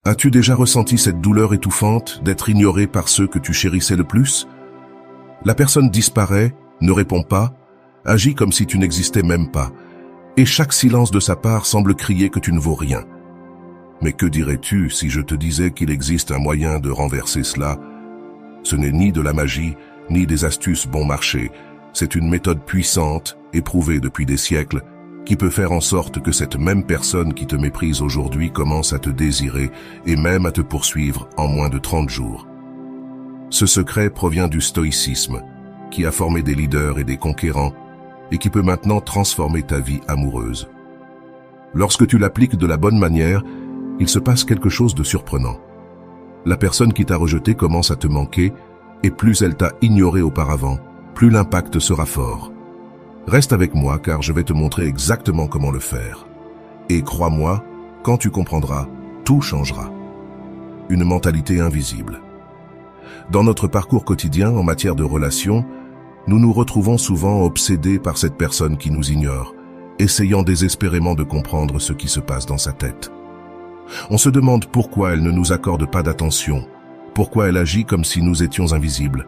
As-tu déjà ressenti cette douleur étouffante d'être ignoré par ceux que tu chérissais le plus? La personne disparaît, ne répond pas, agit comme si tu n'existais même pas, et chaque silence de sa part semble crier que tu ne vaux rien. Mais que dirais-tu si je te disais qu'il existe un moyen de renverser cela? Ce n'est ni de la magie, ni des astuces bon marché, c'est une méthode puissante, éprouvée depuis des siècles, qui peut faire en sorte que cette même personne qui te méprise aujourd'hui commence à te désirer et même à te poursuivre en moins de 30 jours. Ce secret provient du stoïcisme, qui a formé des leaders et des conquérants, et qui peut maintenant transformer ta vie amoureuse. Lorsque tu l'appliques de la bonne manière, il se passe quelque chose de surprenant. La personne qui t'a rejeté commence à te manquer, et plus elle t'a ignoré auparavant, plus l'impact sera fort. Reste avec moi car je vais te montrer exactement comment le faire. Et crois-moi, quand tu comprendras, tout changera. Une mentalité invisible. Dans notre parcours quotidien en matière de relations, nous nous retrouvons souvent obsédés par cette personne qui nous ignore, essayant désespérément de comprendre ce qui se passe dans sa tête. On se demande pourquoi elle ne nous accorde pas d'attention, pourquoi elle agit comme si nous étions invisibles,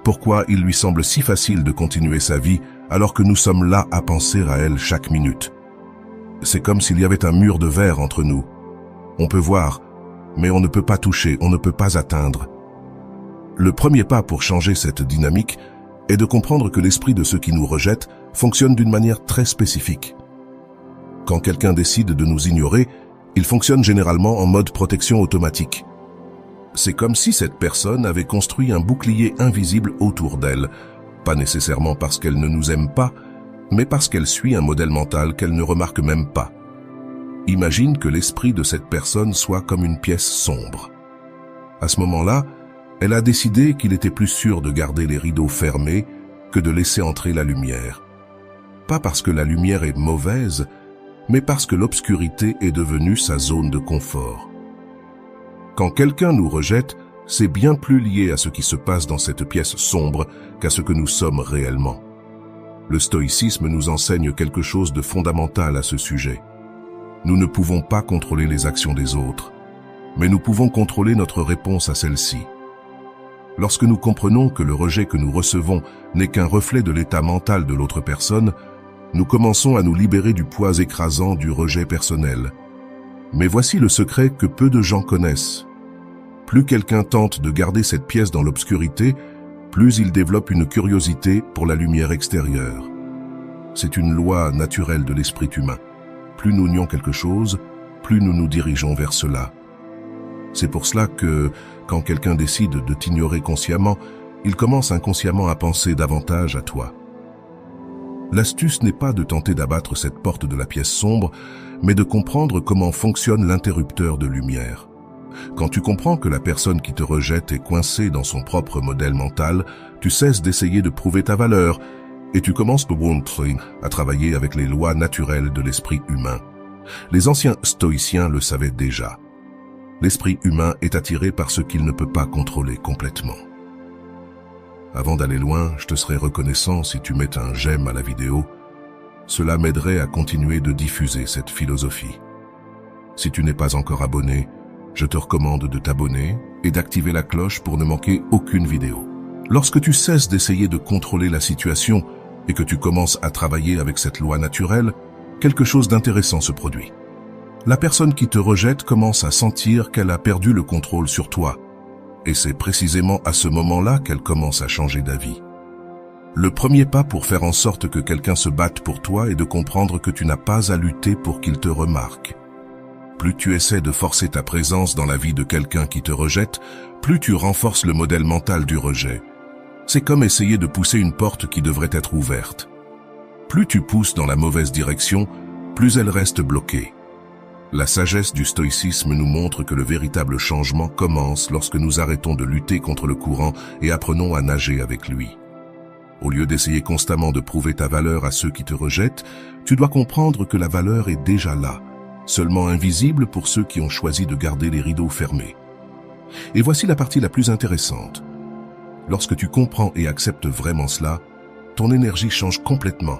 pourquoi il lui semble si facile de continuer sa vie alors que nous sommes là à penser à elle chaque minute. C'est comme s'il y avait un mur de verre entre nous. On peut voir, mais on ne peut pas toucher, on ne peut pas atteindre. Le premier pas pour changer cette dynamique est de comprendre que l'esprit de ceux qui nous rejettent fonctionne d'une manière très spécifique. Quand quelqu'un décide de nous ignorer, il fonctionne généralement en mode protection automatique. C'est comme si cette personne avait construit un bouclier invisible autour d'elle, pas nécessairement parce qu'elle ne nous aime pas, mais parce qu'elle suit un modèle mental qu'elle ne remarque même pas. Imagine que l'esprit de cette personne soit comme une pièce sombre. À ce moment-là, elle a décidé qu'il était plus sûr de garder les rideaux fermés que de laisser entrer la lumière. Pas parce que la lumière est mauvaise, mais parce que l'obscurité est devenue sa zone de confort. Quand quelqu'un nous rejette, c'est bien plus lié à ce qui se passe dans cette pièce sombre qu'à ce que nous sommes réellement. Le stoïcisme nous enseigne quelque chose de fondamental à ce sujet. Nous ne pouvons pas contrôler les actions des autres, mais nous pouvons contrôler notre réponse à celles-ci. Lorsque nous comprenons que le rejet que nous recevons n'est qu'un reflet de l'état mental de l'autre personne, nous commençons à nous libérer du poids écrasant du rejet personnel. Mais voici le secret que peu de gens connaissent. Plus quelqu'un tente de garder cette pièce dans l'obscurité, plus il développe une curiosité pour la lumière extérieure. C'est une loi naturelle de l'esprit humain. Plus nous nions quelque chose, plus nous nous dirigeons vers cela. C'est pour cela que, quand quelqu'un décide de t'ignorer consciemment, il commence inconsciemment à penser davantage à toi. L'astuce n'est pas de tenter d'abattre cette porte de la pièce sombre, mais de comprendre comment fonctionne l'interrupteur de lumière. Quand tu comprends que la personne qui te rejette est coincée dans son propre modèle mental, tu cesses d'essayer de prouver ta valeur et tu commences à travailler avec les lois naturelles de l'esprit humain. Les anciens stoïciens le savaient déjà. L'esprit humain est attiré par ce qu'il ne peut pas contrôler complètement. Avant d'aller loin, je te serais reconnaissant si tu mets un j'aime à la vidéo. Cela m'aiderait à continuer de diffuser cette philosophie. Si tu n'es pas encore abonné, je te recommande de t'abonner et d'activer la cloche pour ne manquer aucune vidéo. Lorsque tu cesses d'essayer de contrôler la situation et que tu commences à travailler avec cette loi naturelle, quelque chose d'intéressant se produit. La personne qui te rejette commence à sentir qu'elle a perdu le contrôle sur toi. Et c'est précisément à ce moment-là qu'elle commence à changer d'avis. Le premier pas pour faire en sorte que quelqu'un se batte pour toi est de comprendre que tu n'as pas à lutter pour qu'il te remarque. Plus tu essaies de forcer ta présence dans la vie de quelqu'un qui te rejette, plus tu renforces le modèle mental du rejet. C'est comme essayer de pousser une porte qui devrait être ouverte. Plus tu pousses dans la mauvaise direction, plus elle reste bloquée. La sagesse du stoïcisme nous montre que le véritable changement commence lorsque nous arrêtons de lutter contre le courant et apprenons à nager avec lui. Au lieu d'essayer constamment de prouver ta valeur à ceux qui te rejettent, tu dois comprendre que la valeur est déjà là, seulement invisible pour ceux qui ont choisi de garder les rideaux fermés. Et voici la partie la plus intéressante. Lorsque tu comprends et acceptes vraiment cela, ton énergie change complètement.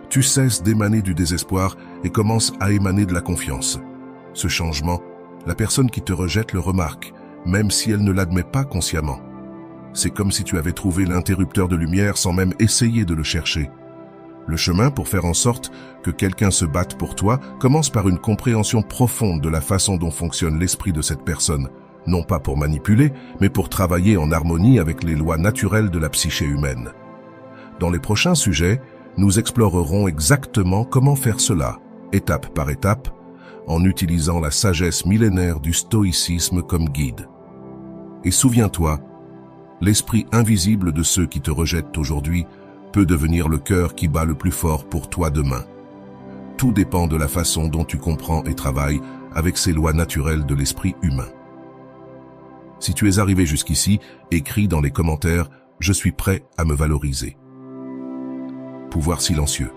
Tu cesses d'émaner du désespoir et commences à émaner de la confiance. Ce changement, La personne qui te rejette le remarque, même si elle ne l'admet pas consciemment. C'est comme si tu avais trouvé l'interrupteur de lumière sans même essayer de le chercher. Le chemin pour faire en sorte que quelqu'un se batte pour toi commence par une compréhension profonde de la façon dont fonctionne l'esprit de cette personne, non pas pour manipuler, mais pour travailler en harmonie avec les lois naturelles de la psyché humaine. Dans les prochains sujets, nous explorerons exactement comment faire cela, étape par étape, en utilisant la sagesse millénaire du stoïcisme comme guide. Et souviens-toi, l'esprit invisible de ceux qui te rejettent aujourd'hui peut devenir le cœur qui bat le plus fort pour toi demain. Tout dépend de la façon dont tu comprends et travailles avec ces lois naturelles de l'esprit humain. Si tu es arrivé jusqu'ici, écris dans les commentaires « Je suis prêt à me valoriser ». Pouvoir silencieux.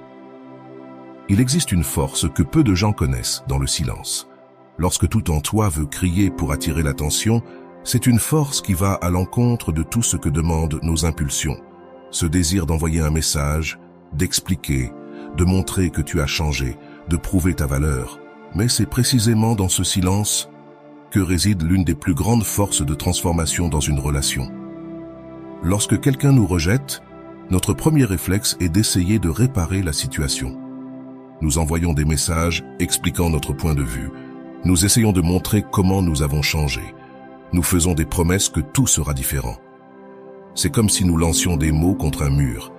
Il existe une force que peu de gens connaissent dans le silence. Lorsque tout en toi veut crier pour attirer l'attention, c'est une force qui va à l'encontre de tout ce que demandent nos impulsions. Ce désir d'envoyer un message, d'expliquer, de montrer que tu as changé, de prouver ta valeur. Mais c'est précisément dans ce silence que réside l'une des plus grandes forces de transformation dans une relation. Lorsque quelqu'un nous rejette, notre premier réflexe est d'essayer de réparer la situation. Nous envoyons des messages expliquant notre point de vue. Nous essayons de montrer comment nous avons changé. Nous faisons des promesses que tout sera différent. C'est comme si nous lancions des mots contre un mur,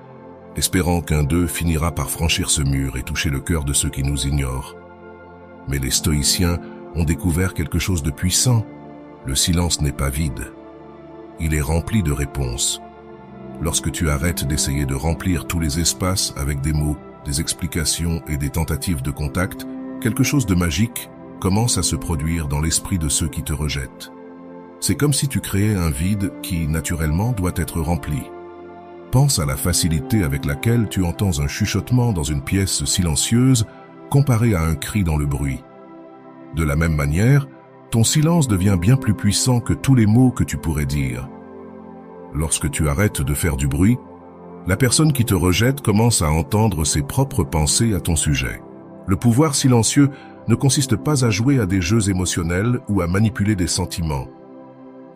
espérant qu'un d'eux finira par franchir ce mur et toucher le cœur de ceux qui nous ignorent. Mais les stoïciens ont découvert quelque chose de puissant. Le silence n'est pas vide. Il est rempli de réponses. Lorsque tu arrêtes d'essayer de remplir tous les espaces avec des mots, des explications et des tentatives de contact, quelque chose de magique commence à se produire dans l'esprit de ceux qui te rejettent. C'est comme si tu créais un vide qui, naturellement, doit être rempli. Pense à la facilité avec laquelle tu entends un chuchotement dans une pièce silencieuse comparé à un cri dans le bruit. De la même manière, ton silence devient bien plus puissant que tous les mots que tu pourrais dire. Lorsque tu arrêtes de faire du bruit, la personne qui te rejette commence à entendre ses propres pensées à ton sujet. Le pouvoir silencieux ne consiste pas à jouer à des jeux émotionnels ou à manipuler des sentiments.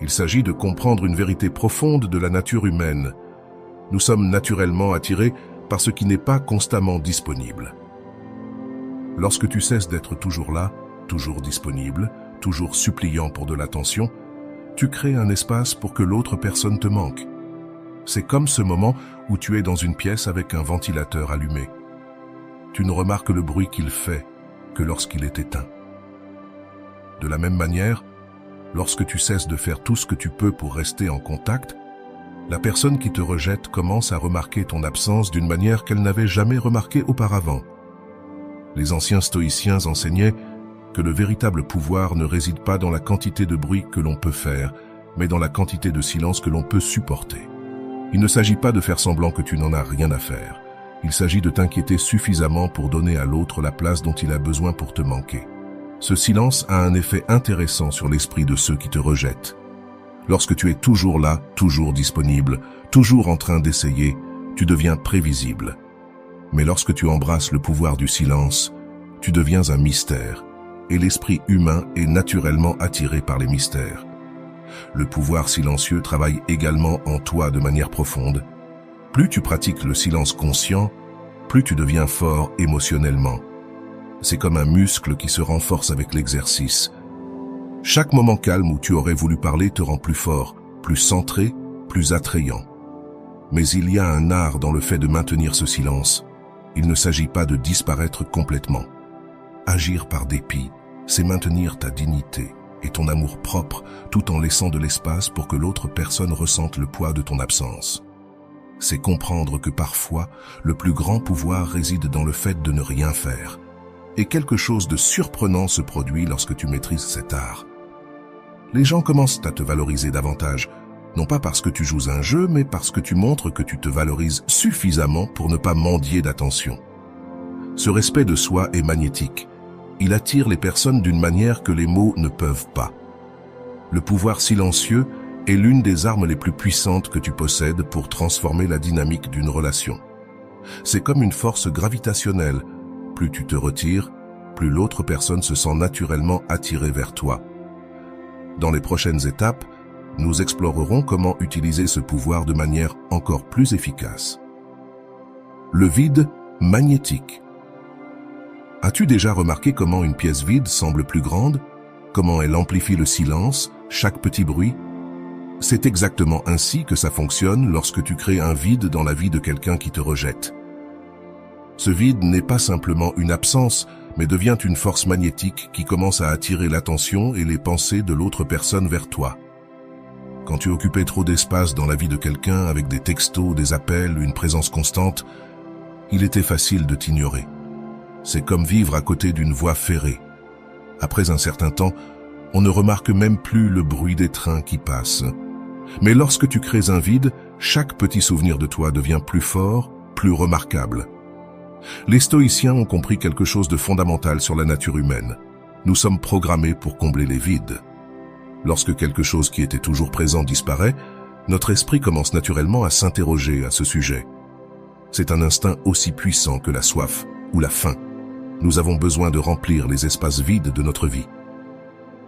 Il s'agit de comprendre une vérité profonde de la nature humaine. Nous sommes naturellement attirés par ce qui n'est pas constamment disponible. Lorsque tu cesses d'être toujours là, toujours disponible, toujours suppliant pour de l'attention, tu crées un espace pour que l'autre personne te manque. C'est comme ce moment où tu es dans une pièce avec un ventilateur allumé. Tu ne remarques le bruit qu'il fait que lorsqu'il est éteint. De la même manière, lorsque tu cesses de faire tout ce que tu peux pour rester en contact, la personne qui te rejette commence à remarquer ton absence d'une manière qu'elle n'avait jamais remarquée auparavant. Les anciens stoïciens enseignaient que le véritable pouvoir ne réside pas dans la quantité de bruit que l'on peut faire, mais dans la quantité de silence que l'on peut supporter. Il ne s'agit pas de faire semblant que tu n'en as rien à faire. Il s'agit de t'inquiéter suffisamment pour donner à l'autre la place dont il a besoin pour te manquer. Ce silence a un effet intéressant sur l'esprit de ceux qui te rejettent. Lorsque tu es toujours là, toujours disponible, toujours en train d'essayer, tu deviens prévisible. Mais lorsque tu embrasses le pouvoir du silence, tu deviens un mystère, et l'esprit humain est naturellement attiré par les mystères. Le pouvoir silencieux travaille également en toi de manière profonde. Plus tu pratiques le silence conscient, plus tu deviens fort émotionnellement. C'est comme un muscle qui se renforce avec l'exercice. Chaque moment calme où tu aurais voulu parler te rend plus fort, plus centré, plus attrayant. Mais il y a un art dans le fait de maintenir ce silence. Il ne s'agit pas de disparaître complètement. Agir par dépit, c'est maintenir ta dignité et ton amour propre tout en laissant de l'espace pour que l'autre personne ressente le poids de ton absence. C'est comprendre que parfois, le plus grand pouvoir réside dans le fait de ne rien faire. Et quelque chose de surprenant se produit lorsque tu maîtrises cet art. Les gens commencent à te valoriser davantage, non pas parce que tu joues un jeu, mais parce que tu montres que tu te valorises suffisamment pour ne pas mendier d'attention. Ce respect de soi est magnétique. Il attire les personnes d'une manière que les mots ne peuvent pas. Le pouvoir silencieux est l'une des armes les plus puissantes que tu possèdes pour transformer la dynamique d'une relation. C'est comme une force gravitationnelle. Plus tu te retires, plus l'autre personne se sent naturellement attirée vers toi. Dans les prochaines étapes, nous explorerons comment utiliser ce pouvoir de manière encore plus efficace. Le vide magnétique. As-tu déjà remarqué comment une pièce vide semble plus grande? Comment elle amplifie le silence, chaque petit bruit? C'est exactement ainsi que ça fonctionne lorsque tu crées un vide dans la vie de quelqu'un qui te rejette. Ce vide n'est pas simplement une absence, mais devient une force magnétique qui commence à attirer l'attention et les pensées de l'autre personne vers toi. Quand tu occupais trop d'espace dans la vie de quelqu'un avec des textos, des appels, une présence constante, il était facile de t'ignorer. C'est comme vivre à côté d'une voie ferrée. Après un certain temps, on ne remarque même plus le bruit des trains qui passent. Mais lorsque tu crées un vide, chaque petit souvenir de toi devient plus fort, plus remarquable. Les stoïciens ont compris quelque chose de fondamental sur la nature humaine. Nous sommes programmés pour combler les vides. Lorsque quelque chose qui était toujours présent disparaît, notre esprit commence naturellement à s'interroger à ce sujet. C'est un instinct aussi puissant que la soif ou la faim. Nous avons besoin de remplir les espaces vides de notre vie.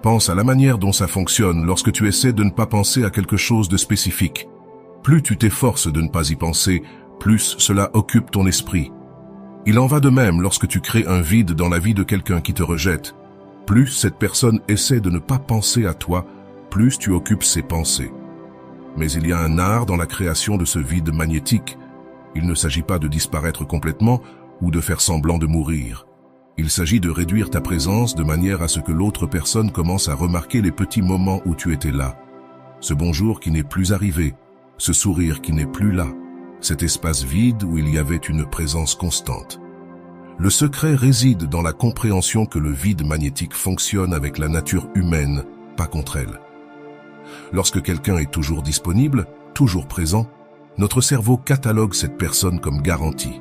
Pense à la manière dont ça fonctionne lorsque tu essaies de ne pas penser à quelque chose de spécifique. Plus tu t'efforces de ne pas y penser, plus cela occupe ton esprit. Il en va de même lorsque tu crées un vide dans la vie de quelqu'un qui te rejette. Plus cette personne essaie de ne pas penser à toi, plus tu occupes ses pensées. Mais il y a un art dans la création de ce vide magnétique. Il ne s'agit pas de disparaître complètement ou de faire semblant de mourir. Il s'agit de réduire ta présence de manière à ce que l'autre personne commence à remarquer les petits moments où tu étais là. Ce bonjour qui n'est plus arrivé, ce sourire qui n'est plus là, cet espace vide où il y avait une présence constante. Le secret réside dans la compréhension que le vide magnétique fonctionne avec la nature humaine, pas contre elle. Lorsque quelqu'un est toujours disponible, toujours présent, notre cerveau catalogue cette personne comme garantie.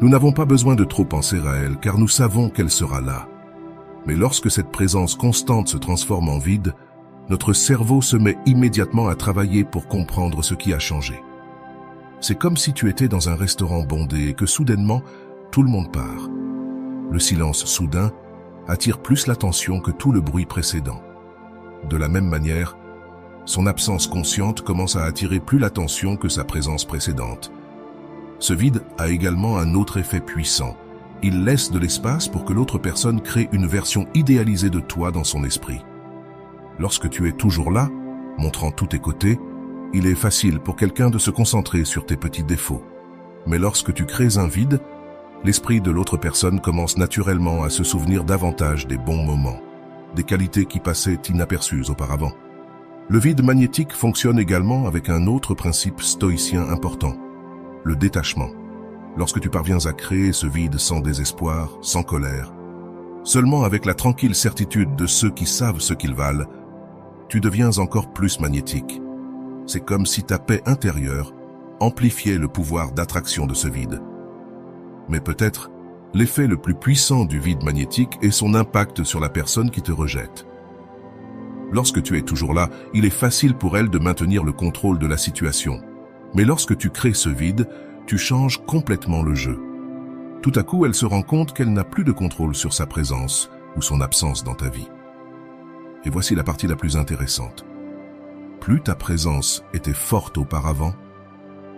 Nous n'avons pas besoin de trop penser à elle, car nous savons qu'elle sera là. Mais lorsque cette présence constante se transforme en vide, notre cerveau se met immédiatement à travailler pour comprendre ce qui a changé. C'est comme si tu étais dans un restaurant bondé et que soudainement, tout le monde part. Le silence soudain attire plus l'attention que tout le bruit précédent. De la même manière, son absence consciente commence à attirer plus l'attention que sa présence précédente. Ce vide a également un autre effet puissant. Il laisse de l'espace pour que l'autre personne crée une version idéalisée de toi dans son esprit. Lorsque tu es toujours là, montrant tous tes côtés, il est facile pour quelqu'un de se concentrer sur tes petits défauts. Mais lorsque tu crées un vide, l'esprit de l'autre personne commence naturellement à se souvenir davantage des bons moments, des qualités qui passaient inaperçues auparavant. Le vide magnétique fonctionne également avec un autre principe stoïcien important, le détachement. Lorsque tu parviens à créer ce vide sans désespoir, sans colère, seulement avec la tranquille certitude de ceux qui savent ce qu'ils valent, tu deviens encore plus magnétique. C'est comme si ta paix intérieure amplifiait le pouvoir d'attraction de ce vide. Mais peut-être, l'effet le plus puissant du vide magnétique est son impact sur la personne qui te rejette. Lorsque tu es toujours là, il est facile pour elle de maintenir le contrôle de la situation. Mais lorsque tu crées ce vide, tu changes complètement le jeu. Tout à coup, elle se rend compte qu'elle n'a plus de contrôle sur sa présence ou son absence dans ta vie. Et voici la partie la plus intéressante. Plus ta présence était forte auparavant,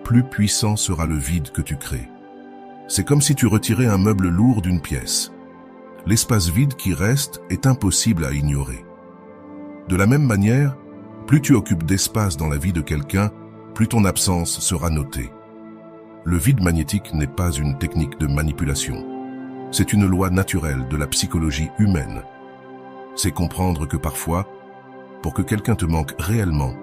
plus puissant sera le vide que tu crées. C'est comme si tu retirais un meuble lourd d'une pièce. L'espace vide qui reste est impossible à ignorer. De la même manière, plus tu occupes d'espace dans la vie de quelqu'un, plus ton absence sera notée. Le vide magnétique n'est pas une technique de manipulation. C'est une loi naturelle de la psychologie humaine. C'est comprendre que parfois, pour que quelqu'un te manque réellement,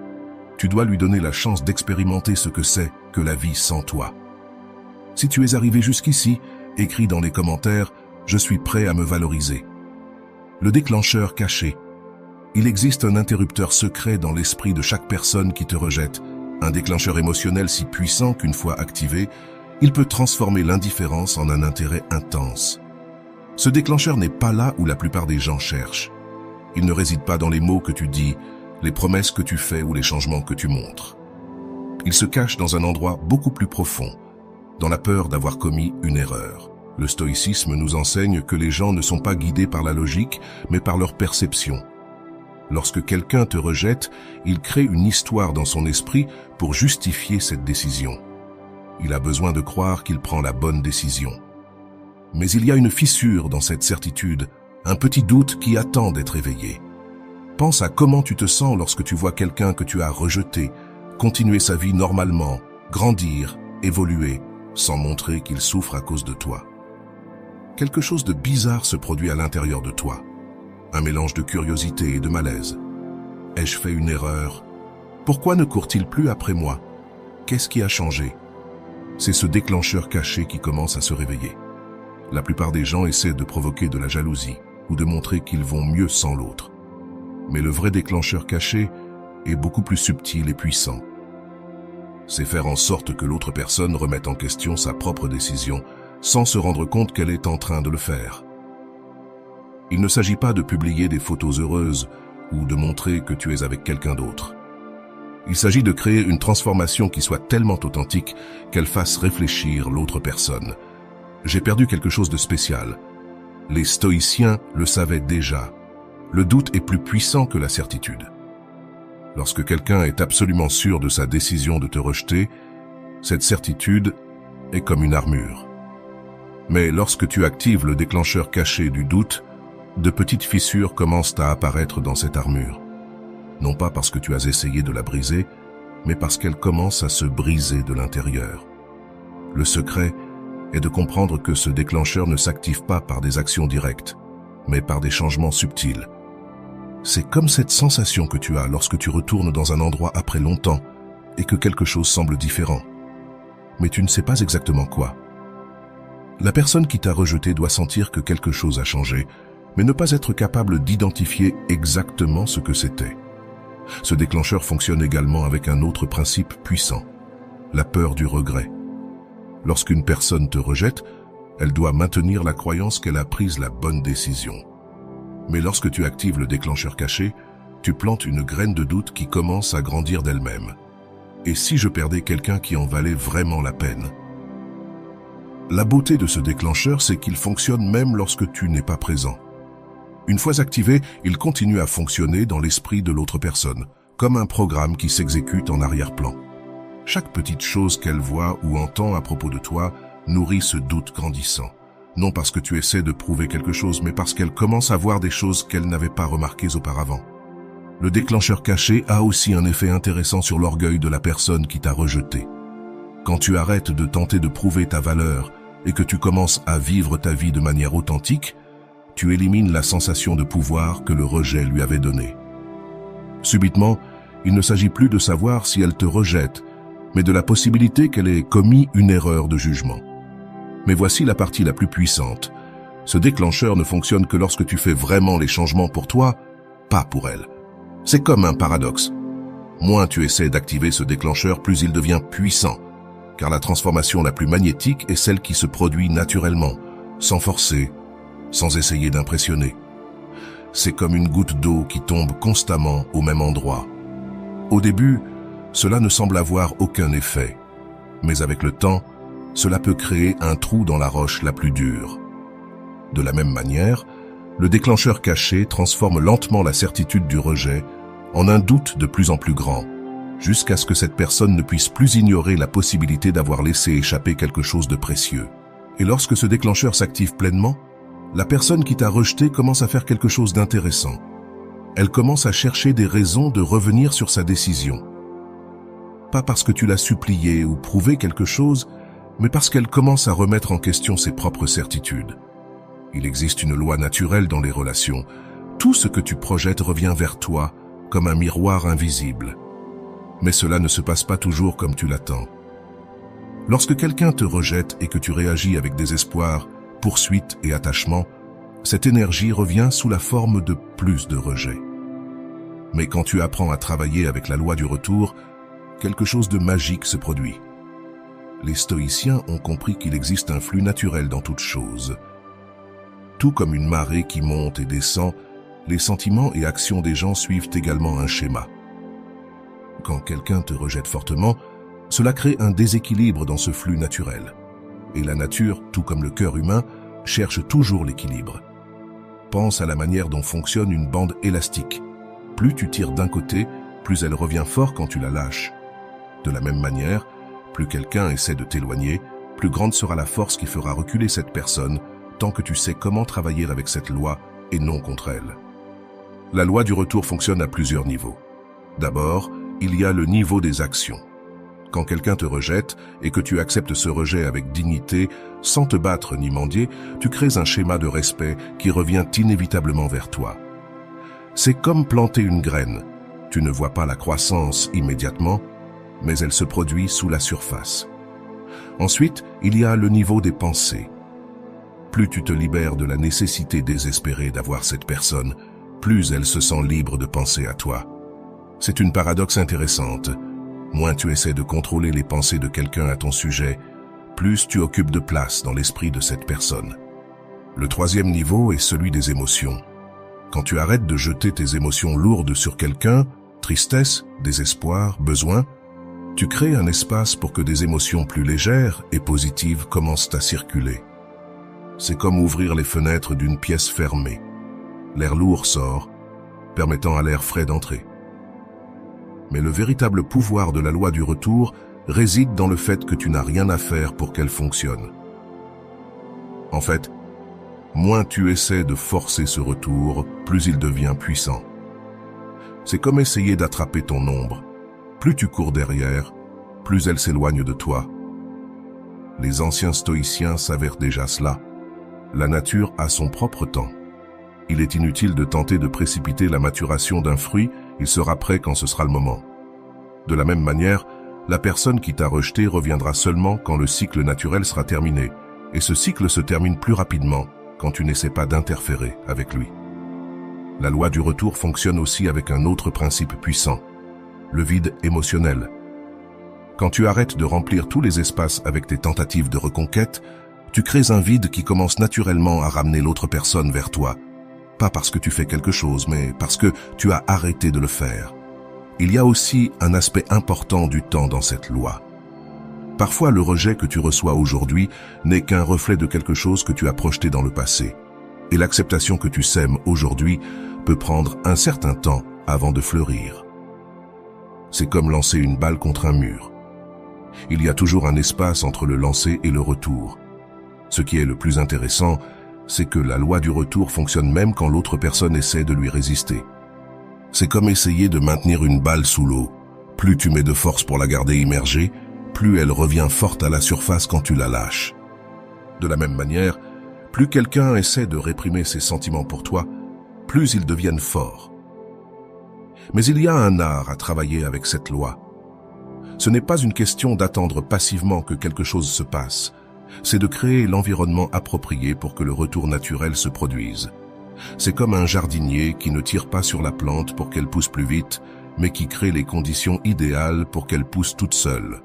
tu dois lui donner la chance d'expérimenter ce que c'est que la vie sans toi. Si tu es arrivé jusqu'ici, écris dans les commentaires « Je suis prêt à me valoriser ». Le déclencheur caché. Il existe un interrupteur secret dans l'esprit de chaque personne qui te rejette, un déclencheur émotionnel si puissant qu'une fois activé, il peut transformer l'indifférence en un intérêt intense. Ce déclencheur n'est pas là où la plupart des gens cherchent. Il ne réside pas dans les mots que tu dis, les promesses que tu fais ou les changements que tu montres. Il se cache dans un endroit beaucoup plus profond, dans la peur d'avoir commis une erreur. Le stoïcisme nous enseigne que les gens ne sont pas guidés par la logique, mais par leur perception. Lorsque quelqu'un te rejette, il crée une histoire dans son esprit pour justifier cette décision. Il a besoin de croire qu'il prend la bonne décision. Mais il y a une fissure dans cette certitude, un petit doute qui attend d'être éveillé. Pense à comment tu te sens lorsque tu vois quelqu'un que tu as rejeté, continuer sa vie normalement, grandir, évoluer, sans montrer qu'il souffre à cause de toi. Quelque chose de bizarre se produit à l'intérieur de toi. Un mélange de curiosité et de malaise. Ai-je fait une erreur? Pourquoi ne court-il plus après moi? Qu'est-ce qui a changé? C'est ce déclencheur caché qui commence à se réveiller. La plupart des gens essaient de provoquer de la jalousie ou de montrer qu'ils vont mieux sans l'autre. Mais le vrai déclencheur caché est beaucoup plus subtil et puissant. C'est faire en sorte que l'autre personne remette en question sa propre décision sans se rendre compte qu'elle est en train de le faire. Il ne s'agit pas de publier des photos heureuses ou de montrer que tu es avec quelqu'un d'autre. Il s'agit de créer une transformation qui soit tellement authentique qu'elle fasse réfléchir l'autre personne. J'ai perdu quelque chose de spécial. Les stoïciens le savaient déjà. Le doute est plus puissant que la certitude. Lorsque quelqu'un est absolument sûr de sa décision de te rejeter, cette certitude est comme une armure. Mais lorsque tu actives le déclencheur caché du doute, de petites fissures commencent à apparaître dans cette armure. Non pas parce que tu as essayé de la briser, mais parce qu'elle commence à se briser de l'intérieur. Le secret est de comprendre que ce déclencheur ne s'active pas par des actions directes, mais par des changements subtils. C'est comme cette sensation que tu as lorsque tu retournes dans un endroit après longtemps et que quelque chose semble différent. Mais tu ne sais pas exactement quoi. La personne qui t'a rejeté doit sentir que quelque chose a changé, mais ne pas être capable d'identifier exactement ce que c'était. Ce déclencheur fonctionne également avec un autre principe puissant, la peur du regret. Lorsqu'une personne te rejette, elle doit maintenir la croyance qu'elle a prise la bonne décision. Mais lorsque tu actives le déclencheur caché, tu plantes une graine de doute qui commence à grandir d'elle-même. Et si je perdais quelqu'un qui en valait vraiment la peine? La beauté de ce déclencheur, c'est qu'il fonctionne même lorsque tu n'es pas présent. Une fois activé, il continue à fonctionner dans l'esprit de l'autre personne, comme un programme qui s'exécute en arrière-plan. Chaque petite chose qu'elle voit ou entend à propos de toi nourrit ce doute grandissant. Non parce que tu essaies de prouver quelque chose, mais parce qu'elle commence à voir des choses qu'elle n'avait pas remarquées auparavant. Le déclencheur caché a aussi un effet intéressant sur l'orgueil de la personne qui t'a rejeté. Quand tu arrêtes de tenter de prouver ta valeur et que tu commences à vivre ta vie de manière authentique, tu élimines la sensation de pouvoir que le rejet lui avait donnée. Subitement, il ne s'agit plus de savoir si elle te rejette, mais de la possibilité qu'elle ait commis une erreur de jugement. Mais voici la partie la plus puissante. Ce déclencheur ne fonctionne que lorsque tu fais vraiment les changements pour toi, pas pour elle. C'est comme un paradoxe. Moins tu essaies d'activer ce déclencheur, plus il devient puissant, car la transformation la plus magnétique est celle qui se produit naturellement, sans forcer, sans essayer d'impressionner. C'est comme une goutte d'eau qui tombe constamment au même endroit. Au début, cela ne semble avoir aucun effet, mais avec le temps, cela peut créer un trou dans la roche la plus dure. De la même manière, le déclencheur caché transforme lentement la certitude du rejet en un doute de plus en plus grand, jusqu'à ce que cette personne ne puisse plus ignorer la possibilité d'avoir laissé échapper quelque chose de précieux. Et lorsque ce déclencheur s'active pleinement, la personne qui t'a rejeté commence à faire quelque chose d'intéressant. Elle commence à chercher des raisons de revenir sur sa décision. Pas parce que tu l'as supplié ou prouvé quelque chose, mais parce qu'elle commence à remettre en question ses propres certitudes. Il existe une loi naturelle dans les relations. Tout ce que tu projettes revient vers toi, comme un miroir invisible. Mais cela ne se passe pas toujours comme tu l'attends. Lorsque quelqu'un te rejette et que tu réagis avec désespoir, poursuite et attachement, cette énergie revient sous la forme de plus de rejet. Mais quand tu apprends à travailler avec la loi du retour, quelque chose de magique se produit. Les stoïciens ont compris qu'il existe un flux naturel dans toute chose. Tout comme une marée qui monte et descend, les sentiments et actions des gens suivent également un schéma. Quand quelqu'un te rejette fortement, cela crée un déséquilibre dans ce flux naturel. Et la nature, tout comme le cœur humain, cherche toujours l'équilibre. Pense à la manière dont fonctionne une bande élastique. plus tu tires d'un côté, plus elle revient fort quand tu la lâches. De la même manière, plus quelqu'un essaie de t'éloigner, plus grande sera la force qui fera reculer cette personne, tant que tu sais comment travailler avec cette loi et non contre elle. La loi du retour fonctionne à plusieurs niveaux. D'abord, il y a le niveau des actions. Quand quelqu'un te rejette et que tu acceptes ce rejet avec dignité, sans te battre ni mendier, tu crées un schéma de respect qui revient inévitablement vers toi. C'est comme planter une graine. Tu ne vois pas la croissance immédiatement, mais elle se produit sous la surface. Ensuite, il y a le niveau des pensées. Plus tu te libères de la nécessité désespérée d'avoir cette personne, plus elle se sent libre de penser à toi. C'est une paradoxe intéressante. Moins tu essaies de contrôler les pensées de quelqu'un à ton sujet, plus tu occupes de place dans l'esprit de cette personne. Le troisième niveau est celui des émotions. Quand tu arrêtes de jeter tes émotions lourdes sur quelqu'un, tristesse, désespoir, besoin, tu crées un espace pour que des émotions plus légères et positives commencent à circuler. C'est comme ouvrir les fenêtres d'une pièce fermée. L'air lourd sort, permettant à l'air frais d'entrer. Mais le véritable pouvoir de la loi du retour réside dans le fait que tu n'as rien à faire pour qu'elle fonctionne. En fait, moins tu essaies de forcer ce retour, plus il devient puissant. C'est comme essayer d'attraper ton ombre. Plus tu cours derrière, plus elle s'éloigne de toi. Les anciens stoïciens s'avèrent déjà cela. La nature a son propre temps. Il est inutile de tenter de précipiter la maturation d'un fruit, il sera prêt quand ce sera le moment. De la même manière, la personne qui t'a rejeté reviendra seulement quand le cycle naturel sera terminé, et ce cycle se termine plus rapidement quand tu n'essaies pas d'interférer avec lui. La loi du retour fonctionne aussi avec un autre principe puissant, le vide émotionnel. Quand tu arrêtes de remplir tous les espaces avec tes tentatives de reconquête, tu crées un vide qui commence naturellement à ramener l'autre personne vers toi. Pas parce que tu fais quelque chose, mais parce que tu as arrêté de le faire. Il y a aussi un aspect important du temps dans cette loi. Parfois, le rejet que tu reçois aujourd'hui n'est qu'un reflet de quelque chose que tu as projeté dans le passé. Et l'acceptation que tu sèmes aujourd'hui peut prendre un certain temps avant de fleurir. C'est comme lancer une balle contre un mur. Il y a toujours un espace entre le lancer et le retour. Ce qui est le plus intéressant, c'est que la loi du retour fonctionne même quand l'autre personne essaie de lui résister. C'est comme essayer de maintenir une balle sous l'eau. Plus tu mets de force pour la garder immergée, plus elle revient forte à la surface quand tu la lâches. De la même manière, plus quelqu'un essaie de réprimer ses sentiments pour toi, plus ils deviennent forts. Mais il y a un art à travailler avec cette loi. Ce n'est pas une question d'attendre passivement que quelque chose se passe. C'est de créer l'environnement approprié pour que le retour naturel se produise. C'est comme un jardinier qui ne tire pas sur la plante pour qu'elle pousse plus vite, mais qui crée les conditions idéales pour qu'elle pousse toute seule.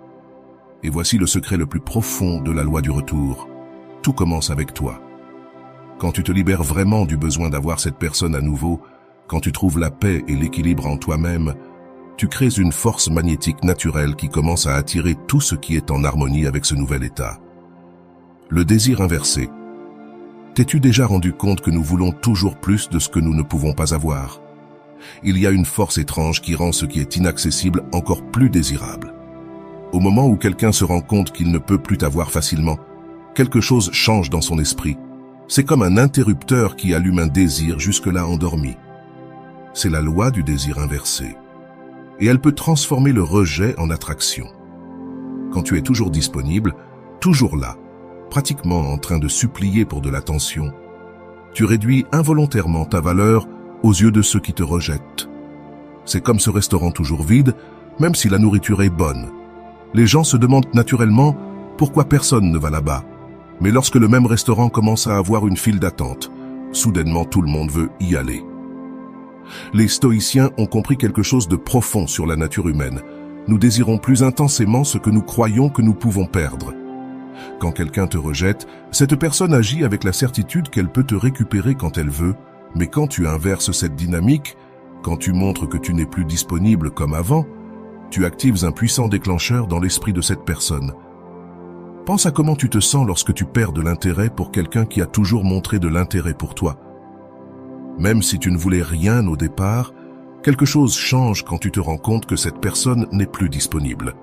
Et voici le secret le plus profond de la loi du retour. Tout commence avec toi. Quand tu te libères vraiment du besoin d'avoir cette personne à nouveau, quand tu trouves la paix et l'équilibre en toi-même, tu crées une force magnétique naturelle qui commence à attirer tout ce qui est en harmonie avec ce nouvel état. Le désir inversé. T'es-tu déjà rendu compte que nous voulons toujours plus de ce que nous ne pouvons pas avoir? Il y a une force étrange qui rend ce qui est inaccessible encore plus désirable. Au moment où quelqu'un se rend compte qu'il ne peut plus t'avoir facilement, quelque chose change dans son esprit. C'est comme un interrupteur qui allume un désir jusque-là endormi. C'est la loi du désir inversé. Et elle peut transformer le rejet en attraction. Quand tu es toujours disponible, toujours là, pratiquement en train de supplier pour de l'attention, tu réduis involontairement ta valeur aux yeux de ceux qui te rejettent. C'est comme ce restaurant toujours vide, même si la nourriture est bonne. Les gens se demandent naturellement pourquoi personne ne va là-bas. Mais lorsque le même restaurant commence à avoir une file d'attente, soudainement tout le monde veut y aller. Les stoïciens ont compris quelque chose de profond sur la nature humaine. Nous désirons plus intensément ce que nous croyons que nous pouvons perdre. Quand quelqu'un te rejette, cette personne agit avec la certitude qu'elle peut te récupérer quand elle veut, mais quand tu inverses cette dynamique, quand tu montres que tu n'es plus disponible comme avant, tu actives un puissant déclencheur dans l'esprit de cette personne. Pense à comment tu te sens lorsque tu perds de l'intérêt pour quelqu'un qui a toujours montré de l'intérêt pour toi. Même si tu ne voulais rien au départ, Quelque chose change quand tu te rends compte que cette personne n'est plus disponible.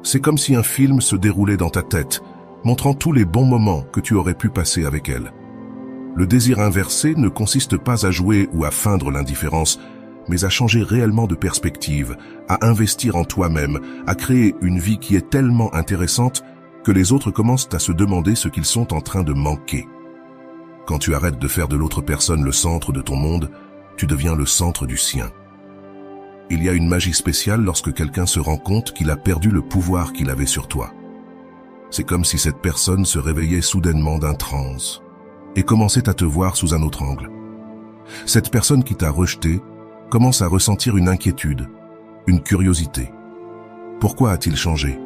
C'est comme si un film se déroulait dans ta tête, montrant tous les bons moments que tu aurais pu passer avec elle. Le désir inversé ne consiste pas à jouer ou à feindre l'indifférence, mais à changer réellement de perspective, à investir en toi-même, à créer une vie qui est tellement intéressante que les autres commencent à se demander ce qu'ils sont en train de manquer. Quand tu arrêtes de faire de l'autre personne le centre de ton monde, tu deviens le centre du sien. Il y a une magie spéciale lorsque quelqu'un se rend compte qu'il a perdu le pouvoir qu'il avait sur toi. C'est comme si cette personne se réveillait soudainement d'un transe et commençait à te voir sous un autre angle. Cette personne qui t'a rejeté commence à ressentir une inquiétude, une curiosité. Pourquoi a-t-il changé?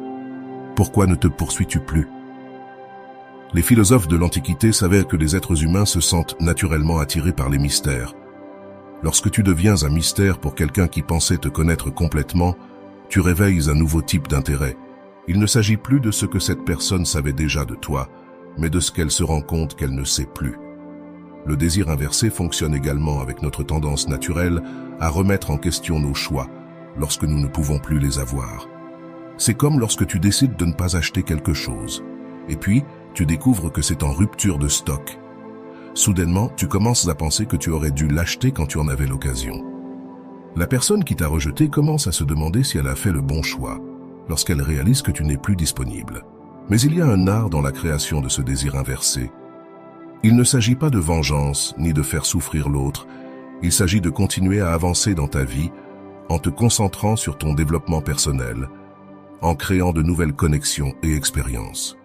Pourquoi ne te poursuis-tu plus? Les philosophes de l'Antiquité savaient que les êtres humains se sentent naturellement attirés par les mystères. Lorsque tu deviens un mystère pour quelqu'un qui pensait te connaître complètement, tu réveilles un nouveau type d'intérêt. Il ne s'agit plus de ce que cette personne savait déjà de toi, mais de ce qu'elle se rend compte qu'elle ne sait plus. Le désir inversé fonctionne également avec notre tendance naturelle à remettre en question nos choix lorsque nous ne pouvons plus les avoir. C'est comme lorsque tu décides de ne pas acheter quelque chose, et puis tu découvres que c'est en rupture de stock. Soudainement, tu commences à penser que tu aurais dû l'acheter quand tu en avais l'occasion. La personne qui t'a rejeté commence à se demander si elle a fait le bon choix, lorsqu'elle réalise que tu n'es plus disponible. Mais il y a un art dans la création de ce désir inversé. Il ne s'agit pas de vengeance, ni de faire souffrir l'autre. Il s'agit de continuer à avancer dans ta vie en te concentrant sur ton développement personnel, en créant de nouvelles connexions et expériences.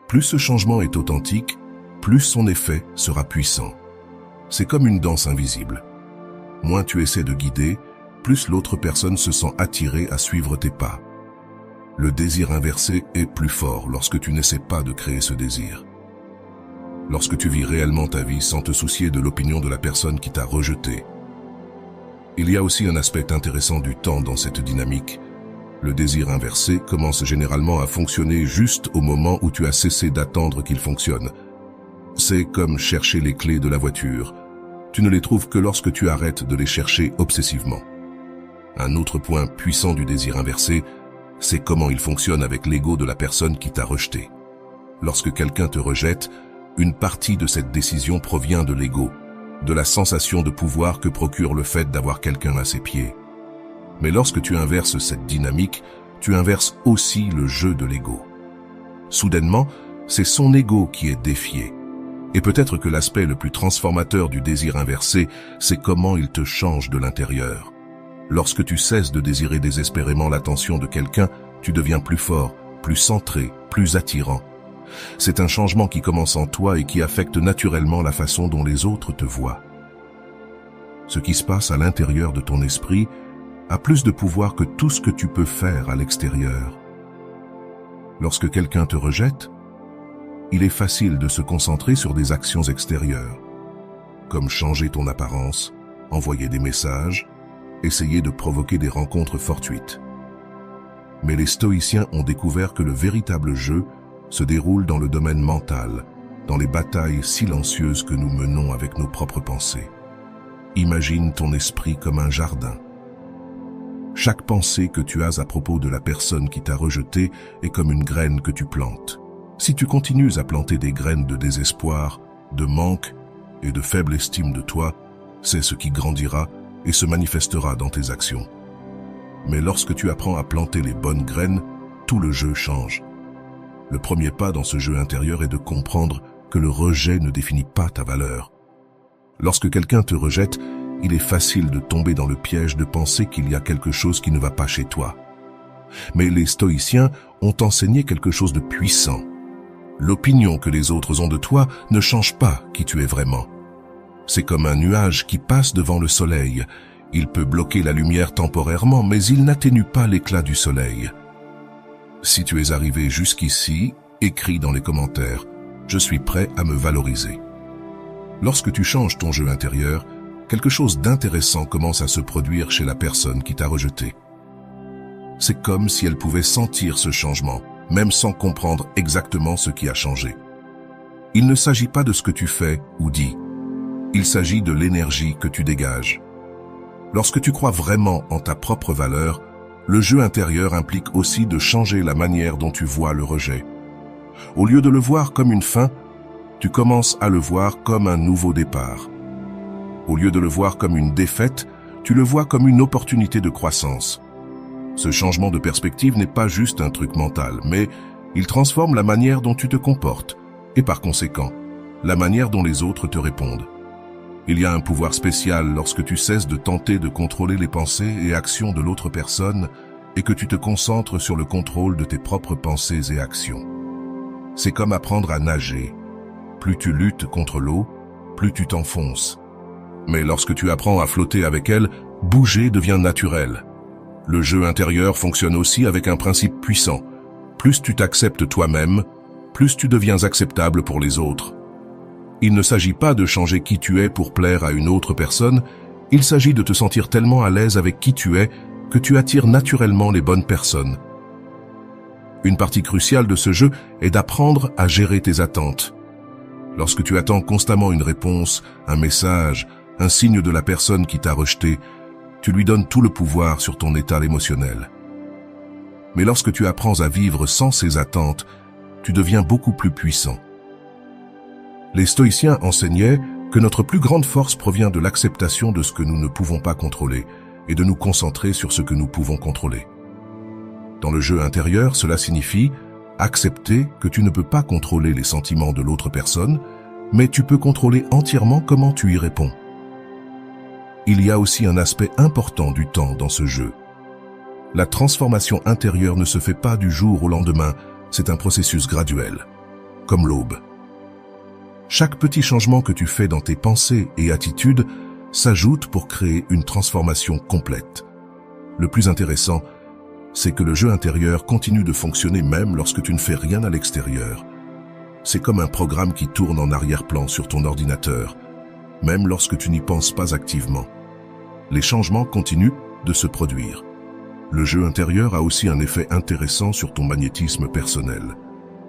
Plus ce changement est authentique, plus son effet sera puissant. C'est comme une danse invisible. Moins tu essaies de guider, plus l'autre personne se sent attirée à suivre tes pas. Le désir inversé est plus fort lorsque tu n'essaies pas de créer ce désir. Lorsque tu vis réellement ta vie sans te soucier de l'opinion de la personne qui t'a rejeté. Il y a aussi un aspect intéressant du temps dans cette dynamique. Le désir inversé commence généralement à fonctionner juste au moment où tu as cessé d'attendre qu'il fonctionne. C'est comme chercher les clés de la voiture. Tu ne les trouves que lorsque tu arrêtes de les chercher obsessivement. Un autre point puissant du désir inversé, c'est comment il fonctionne avec l'ego de la personne qui t'a rejeté. Lorsque quelqu'un te rejette, une partie de cette décision provient de l'ego, de la sensation de pouvoir que procure le fait d'avoir quelqu'un à ses pieds. Mais lorsque tu inverses cette dynamique, tu inverses aussi le jeu de l'ego. Soudainement, c'est son ego qui est défié. Et peut-être que l'aspect le plus transformateur du désir inversé, c'est comment il te change de l'intérieur. Lorsque tu cesses de désirer désespérément l'attention de quelqu'un, tu deviens plus fort, plus centré, plus attirant. C'est un changement qui commence en toi et qui affecte naturellement la façon dont les autres te voient. Ce qui se passe à l'intérieur de ton esprit a plus de pouvoir que tout ce que tu peux faire à l'extérieur. Lorsque quelqu'un te rejette, il est facile de se concentrer sur des actions extérieures, comme changer ton apparence, envoyer des messages, essayer de provoquer des rencontres fortuites. Mais les stoïciens ont découvert que le véritable jeu se déroule dans le domaine mental, dans les batailles silencieuses que nous menons avec nos propres pensées. Imagine ton esprit comme un jardin. Chaque pensée que tu as à propos de la personne qui t'a rejeté est comme une graine que tu plantes. Si tu continues à planter des graines de désespoir, de manque et de faible estime de toi, c'est ce qui grandira et se manifestera dans tes actions. Mais lorsque tu apprends à planter les bonnes graines, tout le jeu change. Le premier pas dans ce jeu intérieur est de comprendre que le rejet ne définit pas ta valeur. Lorsque quelqu'un te rejette, il est facile de tomber dans le piège de penser qu'il y a quelque chose qui ne va pas chez toi. Mais les stoïciens ont enseigné quelque chose de puissant. L'opinion que les autres ont de toi ne change pas qui tu es vraiment. C'est comme un nuage qui passe devant le soleil. Il peut bloquer la lumière temporairement, mais il n'atténue pas l'éclat du soleil. Si tu es arrivé jusqu'ici, écris dans les commentaires « Je suis prêt à me valoriser ». Lorsque tu changes ton jeu intérieur, quelque chose d'intéressant commence à se produire chez la personne qui t'a rejeté. C'est comme si elle pouvait sentir ce changement, même sans comprendre exactement ce qui a changé. Il ne s'agit pas de ce que tu fais ou dis. Il s'agit de l'énergie que tu dégages. Lorsque tu crois vraiment en ta propre valeur, le jeu intérieur implique aussi de changer la manière dont tu vois le rejet. Au lieu de le voir comme une fin, tu commences à le voir comme un nouveau départ. Au lieu de le voir comme une défaite, tu le vois comme une opportunité de croissance. Ce changement de perspective n'est pas juste un truc mental, mais il transforme la manière dont tu te comportes, et par conséquent, la manière dont les autres te répondent. Il y a un pouvoir spécial lorsque tu cesses de tenter de contrôler les pensées et actions de l'autre personne et que tu te concentres sur le contrôle de tes propres pensées et actions. C'est comme apprendre à nager. Plus tu luttes contre l'eau, plus tu t'enfonces. Mais lorsque tu apprends à flotter avec elle, bouger devient naturel. Le jeu intérieur fonctionne aussi avec un principe puissant. Plus tu t'acceptes toi-même, plus tu deviens acceptable pour les autres. Il ne s'agit pas de changer qui tu es pour plaire à une autre personne, il s'agit de te sentir tellement à l'aise avec qui tu es que tu attires naturellement les bonnes personnes. Une partie cruciale de ce jeu est d'apprendre à gérer tes attentes. Lorsque tu attends constamment une réponse, un message, un signe de la personne qui t'a rejeté, tu lui donnes tout le pouvoir sur ton état émotionnel. Mais lorsque tu apprends à vivre sans ces attentes, tu deviens beaucoup plus puissant. Les stoïciens enseignaient que notre plus grande force provient de l'acceptation de ce que nous ne pouvons pas contrôler et de nous concentrer sur ce que nous pouvons contrôler. Dans le jeu intérieur, cela signifie accepter que tu ne peux pas contrôler les sentiments de l'autre personne, mais tu peux contrôler entièrement comment tu y réponds. Il y a aussi un aspect important du temps dans ce jeu. La transformation intérieure ne se fait pas du jour au lendemain, c'est un processus graduel, comme l'aube. Chaque petit changement que tu fais dans tes pensées et attitudes s'ajoute pour créer une transformation complète. Le plus intéressant, c'est que le jeu intérieur continue de fonctionner même lorsque tu ne fais rien à l'extérieur. C'est comme un programme qui tourne en arrière-plan sur ton ordinateur, même lorsque tu n'y penses pas activement. Les changements continuent de se produire. Le jeu intérieur a aussi un effet intéressant sur ton magnétisme personnel.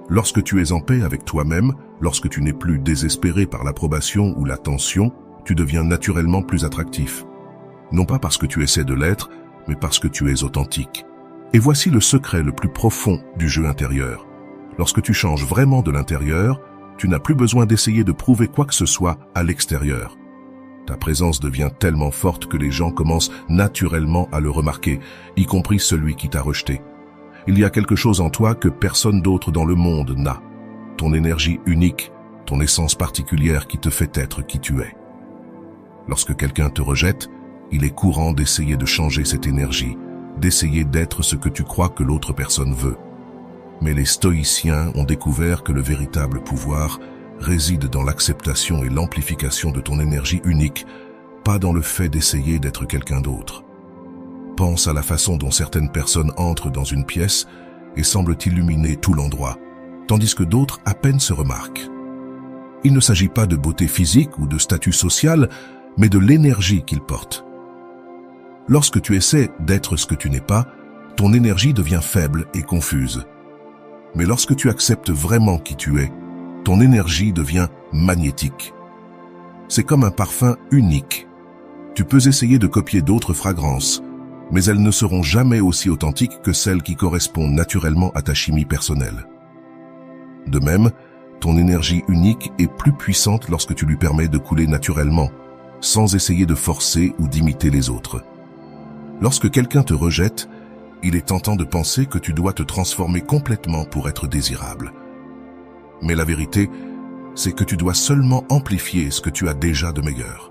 Lorsque tu es en paix avec toi-même, lorsque tu n'es plus désespéré par l'approbation ou l'attention, tu deviens naturellement plus attractif. Non pas parce que tu essaies de l'être, mais parce que tu es authentique. Et voici le secret le plus profond du jeu intérieur. Lorsque tu changes vraiment de l'intérieur, tu n'as plus besoin d'essayer de prouver quoi que ce soit à l'extérieur. Ta présence devient tellement forte que les gens commencent naturellement à le remarquer, y compris celui qui t'a rejeté. Il y a quelque chose en toi que personne d'autre dans le monde n'a. Ton énergie unique, ton essence particulière qui te fait être qui tu es. Lorsque quelqu'un te rejette, il est courant d'essayer de changer cette énergie, d'essayer d'être ce que tu crois que l'autre personne veut. Mais les stoïciens ont découvert que le véritable pouvoir réside dans l'acceptation et l'amplification de ton énergie unique, pas dans le fait d'essayer d'être quelqu'un d'autre. Pense à la façon dont certaines personnes entrent dans une pièce et semblent illuminer tout l'endroit, tandis que d'autres à peine se remarquent. Il ne s'agit pas de beauté physique ou de statut social, mais de l'énergie qu'ils portent. Lorsque tu essaies d'être ce que tu n'es pas, ton énergie devient faible et confuse. Mais lorsque tu acceptes vraiment qui tu es, ton énergie devient magnétique. C'est comme un parfum unique. Tu peux essayer de copier d'autres fragrances, mais elles ne seront jamais aussi authentiques que celles qui correspondent naturellement à ta chimie personnelle. De même, ton énergie unique est plus puissante lorsque tu lui permets de couler naturellement, sans essayer de forcer ou d'imiter les autres. Lorsque quelqu'un te rejette, il est tentant de penser que tu dois te transformer complètement pour être désirable. Mais la vérité, c'est que tu dois seulement amplifier ce que tu as déjà de meilleur.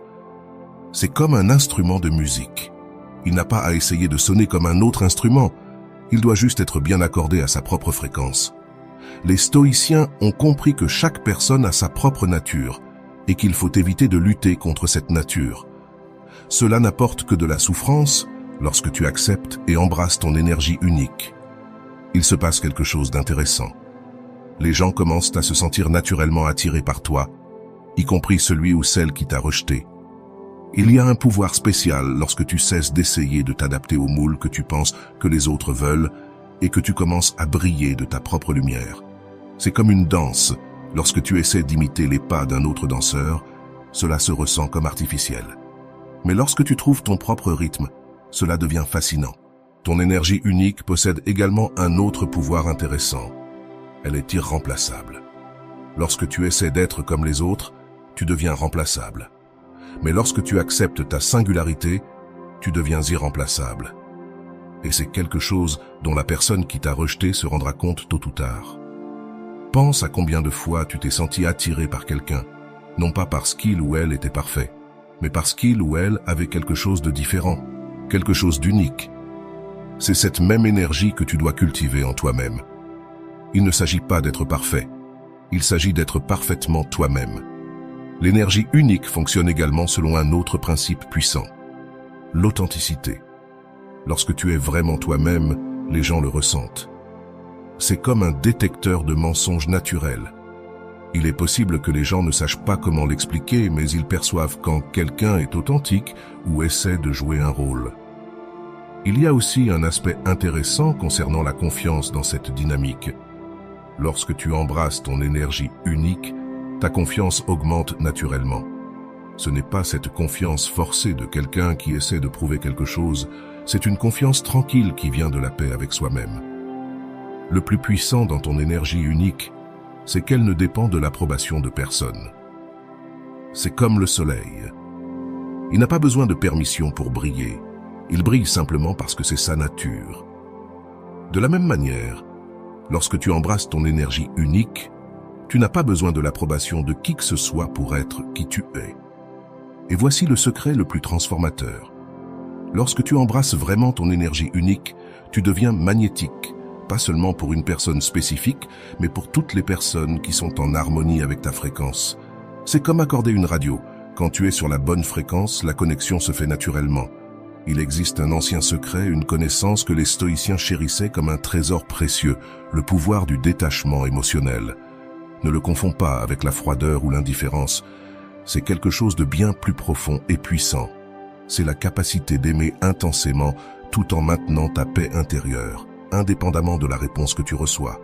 C'est comme un instrument de musique. Il n'a pas à essayer de sonner comme un autre instrument, il doit juste être bien accordé à sa propre fréquence. Les stoïciens ont compris que chaque personne a sa propre nature et qu'il faut éviter de lutter contre cette nature. Cela n'apporte que de la souffrance lorsque tu acceptes et embrasses ton énergie unique. Il se passe quelque chose d'intéressant. Les gens commencent à se sentir naturellement attirés par toi, y compris celui ou celle qui t'a rejeté. Il y a un pouvoir spécial lorsque tu cesses d'essayer de t'adapter au moule que tu penses que les autres veulent et que tu commences à briller de ta propre lumière. C'est comme une danse. Lorsque tu essaies d'imiter les pas d'un autre danseur, cela se ressent comme artificiel. Mais lorsque tu trouves ton propre rythme, cela devient fascinant. Ton énergie unique possède également un autre pouvoir intéressant. Elle est irremplaçable. Lorsque tu essaies d'être comme les autres, tu deviens remplaçable. Mais lorsque tu acceptes ta singularité, tu deviens irremplaçable. Et c'est quelque chose dont la personne qui t'a rejeté se rendra compte tôt ou tard. Pense à combien de fois tu t'es senti attiré par quelqu'un, non pas parce qu'il ou elle était parfait, mais parce qu'il ou elle avait quelque chose de différent, quelque chose d'unique. C'est cette même énergie que tu dois cultiver en toi-même. Il ne s'agit pas d'être parfait, il s'agit d'être parfaitement toi-même. L'énergie unique fonctionne également selon un autre principe puissant, l'authenticité. Lorsque tu es vraiment toi-même, les gens le ressentent. C'est comme un détecteur de mensonges naturels. Il est possible que les gens ne sachent pas comment l'expliquer, mais ils perçoivent quand quelqu'un est authentique ou essaie de jouer un rôle. Il y a aussi un aspect intéressant concernant la confiance dans cette dynamique. Lorsque tu embrasses ton énergie unique, ta confiance augmente naturellement. Ce n'est pas cette confiance forcée de quelqu'un qui essaie de prouver quelque chose, c'est une confiance tranquille qui vient de la paix avec soi-même. Le plus puissant dans ton énergie unique, c'est qu'elle ne dépend de l'approbation de personne. C'est comme le soleil. Il n'a pas besoin de permission pour briller. Il brille simplement parce que c'est sa nature. De la même manière, lorsque tu embrasses ton énergie unique, tu n'as pas besoin de l'approbation de qui que ce soit pour être qui tu es. Et voici le secret le plus transformateur. Lorsque tu embrasses vraiment ton énergie unique, tu deviens magnétique, pas seulement pour une personne spécifique, mais pour toutes les personnes qui sont en harmonie avec ta fréquence. C'est comme accorder une radio. Quand tu es sur la bonne fréquence, la connexion se fait naturellement. Il existe un ancien secret, une connaissance que les stoïciens chérissaient comme un trésor précieux, le pouvoir du détachement émotionnel. Ne le confonds pas avec la froideur ou l'indifférence. C'est quelque chose de bien plus profond et puissant. C'est la capacité d'aimer intensément tout en maintenant ta paix intérieure, indépendamment de la réponse que tu reçois.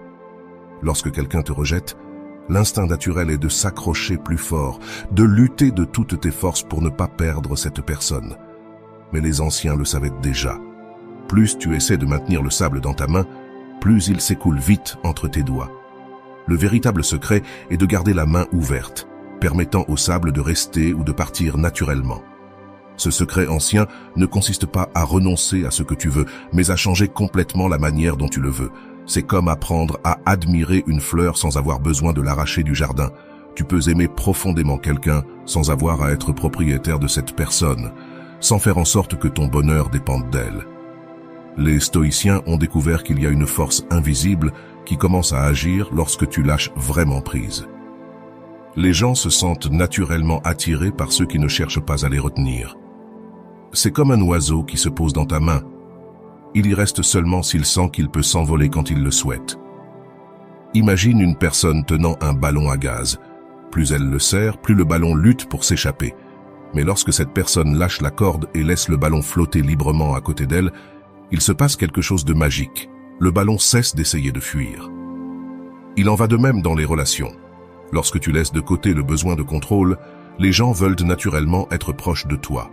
Lorsque quelqu'un te rejette, l'instinct naturel est de s'accrocher plus fort, de lutter de toutes tes forces pour ne pas perdre cette personne. Mais les anciens le savaient déjà. Plus tu essaies de maintenir le sable dans ta main, plus il s'écoule vite entre tes doigts. Le véritable secret est de garder la main ouverte, permettant au sable de rester ou de partir naturellement. Ce secret ancien ne consiste pas à renoncer à ce que tu veux, mais à changer complètement la manière dont tu le veux. C'est comme apprendre à admirer une fleur sans avoir besoin de l'arracher du jardin. Tu peux aimer profondément quelqu'un sans avoir à être propriétaire de cette personne, sans faire en sorte que ton bonheur dépende d'elle. Les stoïciens ont découvert qu'il y a une force invisible qui commence à agir lorsque tu lâches vraiment prise. Les gens se sentent naturellement attirés par ceux qui ne cherchent pas à les retenir. C'est comme un oiseau qui se pose dans ta main. Il y reste seulement s'il sent qu'il peut s'envoler quand il le souhaite. Imagine une personne tenant un ballon à gaz. Plus elle le serre, plus le ballon lutte pour s'échapper. Mais lorsque cette personne lâche la corde et laisse le ballon flotter librement à côté d'elle, il se passe quelque chose de magique. Le ballon cesse d'essayer de fuir. Il en va de même dans les relations. Lorsque tu laisses de côté le besoin de contrôle, les gens veulent naturellement être proches de toi.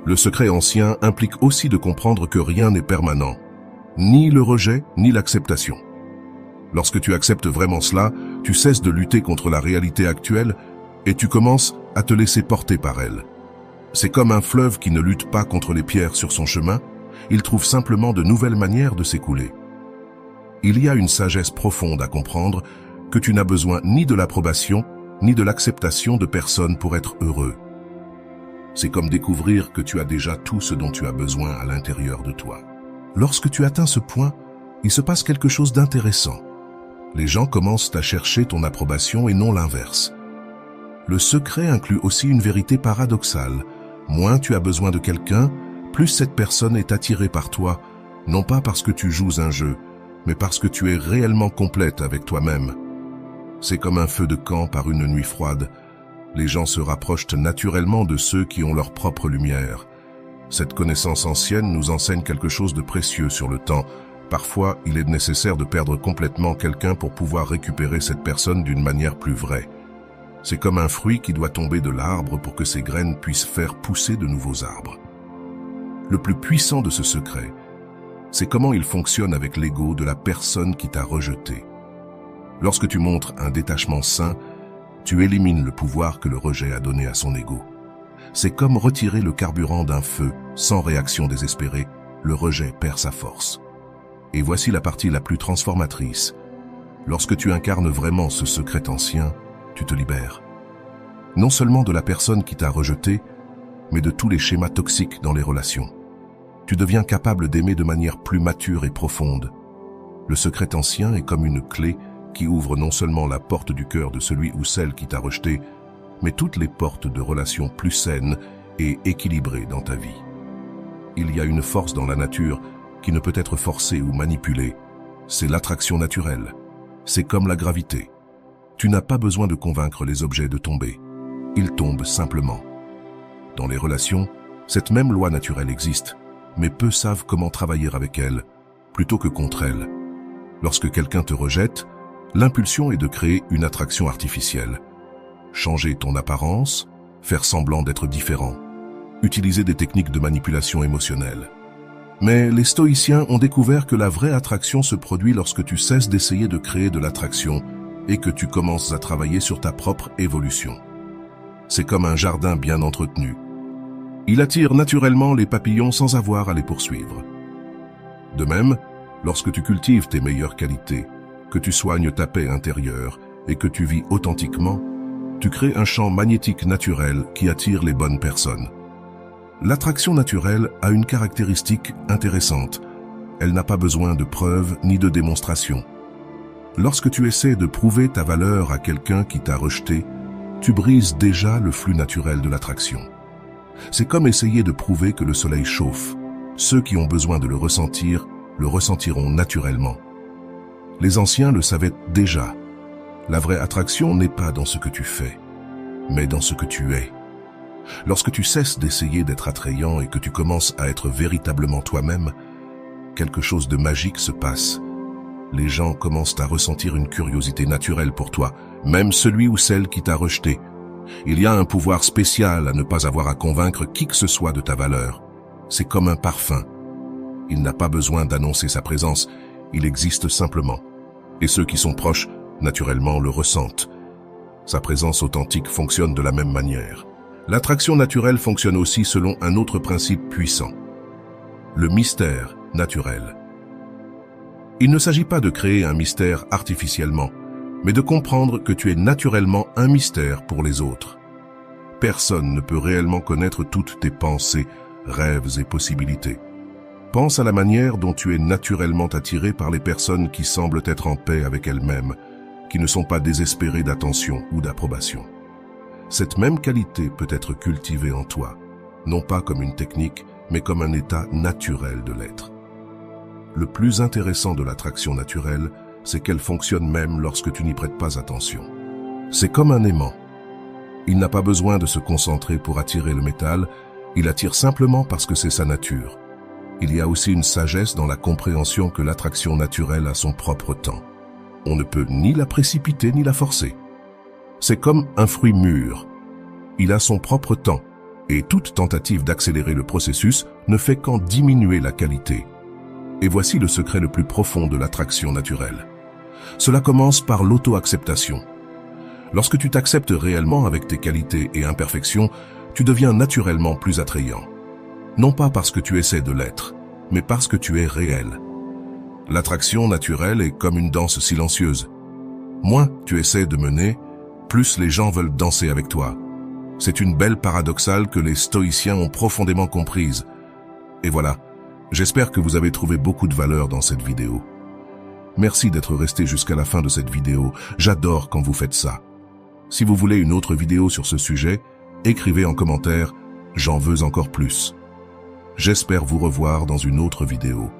Le secret ancien implique aussi de comprendre que rien n'est permanent, ni le rejet, ni l'acceptation. Lorsque tu acceptes vraiment cela, tu cesses de lutter contre la réalité actuelle et tu commences à te laisser porter par elle. C'est comme un fleuve qui ne lutte pas contre les pierres sur son chemin, il trouve simplement de nouvelles manières de s'écouler. Il y a une sagesse profonde à comprendre que tu n'as besoin ni de l'approbation, ni de l'acceptation de personne pour être heureux. C'est comme découvrir que tu as déjà tout ce dont tu as besoin à l'intérieur de toi. Lorsque tu atteins ce point, il se passe quelque chose d'intéressant. Les gens commencent à chercher ton approbation et non l'inverse. Le secret inclut aussi une vérité paradoxale. Moins tu as besoin de quelqu'un, plus cette personne est attirée par toi, non pas parce que tu joues un jeu, mais parce que tu es réellement complète avec toi-même. C'est comme un feu de camp par une nuit froide. Les gens se rapprochent naturellement de ceux qui ont leur propre lumière. Cette connaissance ancienne nous enseigne quelque chose de précieux sur le temps. Parfois, il est nécessaire de perdre complètement quelqu'un pour pouvoir récupérer cette personne d'une manière plus vraie. C'est comme un fruit qui doit tomber de l'arbre pour que ses graines puissent faire pousser de nouveaux arbres. Le plus puissant de ce secret, c'est comment il fonctionne avec l'ego de la personne qui t'a rejeté. Lorsque tu montres un détachement sain, tu élimines le pouvoir que le rejet a donné à son ego. C'est comme retirer le carburant d'un feu sans réaction désespérée, le rejet perd sa force. Et voici la partie la plus transformatrice. Lorsque tu incarnes vraiment ce secret ancien, tu te libères. Non seulement de la personne qui t'a rejeté, mais de tous les schémas toxiques dans les relations. Tu deviens capable d'aimer de manière plus mature et profonde. Le secret ancien est comme une clé qui ouvre non seulement la porte du cœur de celui ou celle qui t'a rejeté, mais toutes les portes de relations plus saines et équilibrées dans ta vie. Il y a une force dans la nature qui ne peut être forcée ou manipulée. C'est l'attraction naturelle. C'est comme la gravité. Tu n'as pas besoin de convaincre les objets de tomber. Ils tombent simplement. Dans les relations, cette même loi naturelle existe, mais peu savent comment travailler avec elle, plutôt que contre elle. Lorsque quelqu'un te rejette, l'impulsion est de créer une attraction artificielle. Changer ton apparence, faire semblant d'être différent, utiliser des techniques de manipulation émotionnelle. Mais les stoïciens ont découvert que la vraie attraction se produit lorsque tu cesses d'essayer de créer de l'attraction et que tu commences à travailler sur ta propre évolution. C'est comme un jardin bien entretenu. Il attire naturellement les papillons sans avoir à les poursuivre. De même, lorsque tu cultives tes meilleures qualités, que tu soignes ta paix intérieure et que tu vis authentiquement, tu crées un champ magnétique naturel qui attire les bonnes personnes. L'attraction naturelle a une caractéristique intéressante. Elle n'a pas besoin de preuves ni de démonstration. Lorsque tu essaies de prouver ta valeur à quelqu'un qui t'a rejeté, tu brises déjà le flux naturel de l'attraction. C'est comme essayer de prouver que le soleil chauffe. Ceux qui ont besoin de le ressentiront naturellement. Les anciens le savaient déjà. La vraie attraction n'est pas dans ce que tu fais, mais dans ce que tu es. Lorsque tu cesses d'essayer d'être attrayant et que tu commences à être véritablement toi-même, quelque chose de magique se passe. Les gens commencent à ressentir une curiosité naturelle pour toi, même celui ou celle qui t'a rejeté. Il y a un pouvoir spécial à ne pas avoir à convaincre qui que ce soit de ta valeur. C'est comme un parfum. Il n'a pas besoin d'annoncer sa présence, il existe simplement. Et ceux qui sont proches, naturellement, le ressentent. Sa présence authentique fonctionne de la même manière. L'attraction naturelle fonctionne aussi selon un autre principe puissant. Le mystère naturel. Il ne s'agit pas de créer un mystère artificiellement, mais de comprendre que tu es naturellement un mystère pour les autres. Personne ne peut réellement connaître toutes tes pensées, rêves et possibilités. Pense à la manière dont tu es naturellement attiré par les personnes qui semblent être en paix avec elles-mêmes, qui ne sont pas désespérées d'attention ou d'approbation. Cette même qualité peut être cultivée en toi, non pas comme une technique, mais comme un état naturel de l'être. Le plus intéressant de l'attraction naturelle, c'est qu'elle fonctionne même lorsque tu n'y prêtes pas attention. C'est comme un aimant. Il n'a pas besoin de se concentrer pour attirer le métal, il attire simplement parce que c'est sa nature. Il y a aussi une sagesse dans la compréhension que l'attraction naturelle a son propre temps. On ne peut ni la précipiter ni la forcer. C'est comme un fruit mûr. Il a son propre temps, et toute tentative d'accélérer le processus ne fait qu'en diminuer la qualité. Et voici le secret le plus profond de l'attraction naturelle. Cela commence par l'auto-acceptation. Lorsque tu t'acceptes réellement avec tes qualités et imperfections, tu deviens naturellement plus attrayant. Non pas parce que tu essaies de l'être, mais parce que tu es réel. L'attraction naturelle est comme une danse silencieuse. Moins tu essaies de mener, plus les gens veulent danser avec toi. C'est une belle paradoxale que les stoïciens ont profondément comprise. Et voilà, j'espère que vous avez trouvé beaucoup de valeur dans cette vidéo. Merci d'être resté jusqu'à la fin de cette vidéo. J'adore quand vous faites ça. Si vous voulez une autre vidéo sur ce sujet, écrivez en commentaire « J'en veux encore plus ». J'espère vous revoir dans une autre vidéo.